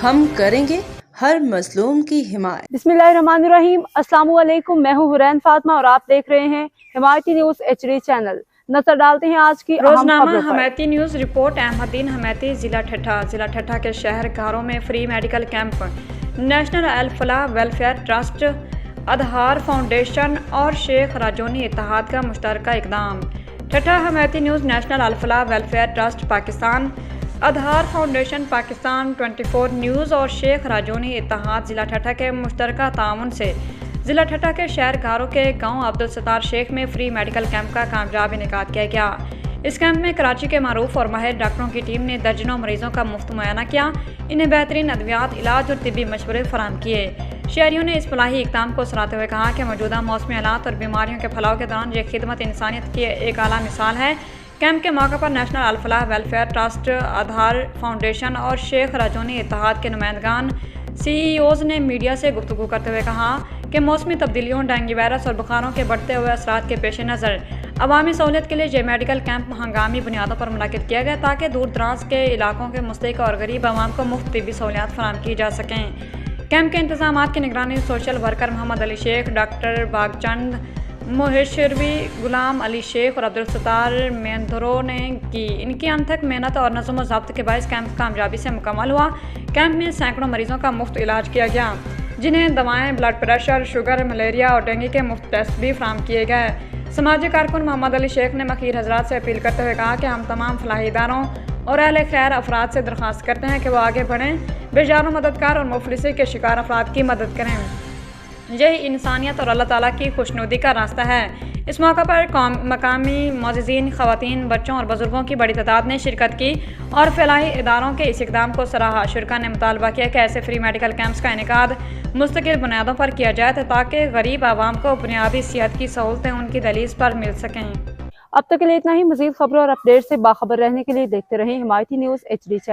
हम करेंगे हर मजलूम की हिमायत। बिस्मिल्लाहिर्रहमानिर्रहीम। अस्सलाम वालेकुम। मैं हूँ हुरैन फातिमा और आप देख रहे हैं हिमायती न्यूज HD चैनल। नजर डालते हैं आज की रोजनामा हमायती न्यूज रिपोर्ट। अहमदीन हमायती जिला ठट्ठा के शहर घारों में फ्री मेडिकल कैंप। नेशनल अल फलाह वेलफेयर ट्रस्ट, आधार फाउंडेशन और शेख राजौनी इत्तेहाद का मुश्तरका इकदाम। ठट्ठा हमायती न्यूज, नेशनल अल फलाह वेलफेयर ट्रस्ट पाकिस्तान, आधार फाउंडेशन पाकिस्तान, 24 न्यूज़ और शेख राजौनी इत्तेहाद जिला ठट्ठा के मुश्तरका ताउन से जिला ठट्ठा के शहर घारों के गांव अब्दुल सत्तार शेख में फ्री मेडिकल कैंप का कामयाब इनेकाद किया गया। इस कैंप में कराची के मारूफ और माहिर डॉक्टरों की टीम ने दर्जनों मरीजों का मुफ्त मुआयना किया, इन्हें बेहतरीन अद्वियात, इलाज और तिब्बी मशवरे फराहम किए। शहरियों ने इस फलाही इक़दाम को सराहते हुए कहा कि मौजूदा मौसमी हालात और बीमारियों के फैलाव के दौरान ये खिदमत इंसानियत की एक आला मिसाल है। कैंप के मौके पर नेशनल अल फलाह वेलफेयर ट्रस्ट, आधार फाउंडेशन और शेख राजौनी इत्तेहाद के नुमाइंदगान, CEOs ने मीडिया से गुफ्तगू करते हुए कहा कि मौसमी तब्दीलियों, डेंगू वायरस और बुखारों के बढ़ते हुए असरात के पेश नज़र अवामी सहूलियत के लिए ये मेडिकल कैंप हंगामी बुनियादों पर मुनक़िद किया गया ताकि दूर दराज के इलाकों के मुस्तहिक और गरीब आवाम को मुफ्त तिब्बी सहूलियात फराहम की जा सकें। कैंप के इंतजाम की निगरानी social worker Mohammed Ali Shaikh, doctor Bagchand Muhsharvi, Ghulam Ali Shaikh और अब्दुल सत्तार मेंदरो ने की। इनकी अनथक मेहनत और नज़्म व ज़ब्त के बायस कैंप कामयाबी से मुकम्मल हुआ। कैंप में सैकड़ों मरीजों का मुफ्त इलाज किया गया, जिन्हें दवाएं, ब्लड प्रेशर, शुगर, मलेरिया और डेंगू के मुफ्त टेस्ट भी फराहम किए गए। समाजी कारकुन मोहम्मद अली शेख ने मखीर हजरात से अपील करते हुए कहा कि हम तमाम फलाही इदारों और अहले खैर अफराद से दरख्वास्त करते हैं कि वो आगे बढ़ें, बेजारों मददगार और मुफलिसी के शिकार अफराद की मदद करें। यही इंसानियत और अल्लाह ताला की खुशनुदी का रास्ता है। इस मौका पर मकामी मोअज़्ज़िज़ीन, ख़वातीन, बच्चों और बुजुर्गों की बड़ी तादाद ने शिरकत की और फलाही इदारों के इस इक़दाम को सराहा। शुरका ने मुतालबा किया कि ऐसे फ्री मेडिकल कैंप्स का इनेकाद मुस्तकिल बुनियादों पर किया जाए ताकि गरीब आवाम को बुनियादी सेहत की सहूलतें उनकी दहलीज पर मिल सकें। अब तक के लिए इतना ही। मज़ीद खबरों और अपडेट से बाखबर रहने के लिए देखते रहें हिमायती न्यूज़ HD चैनल।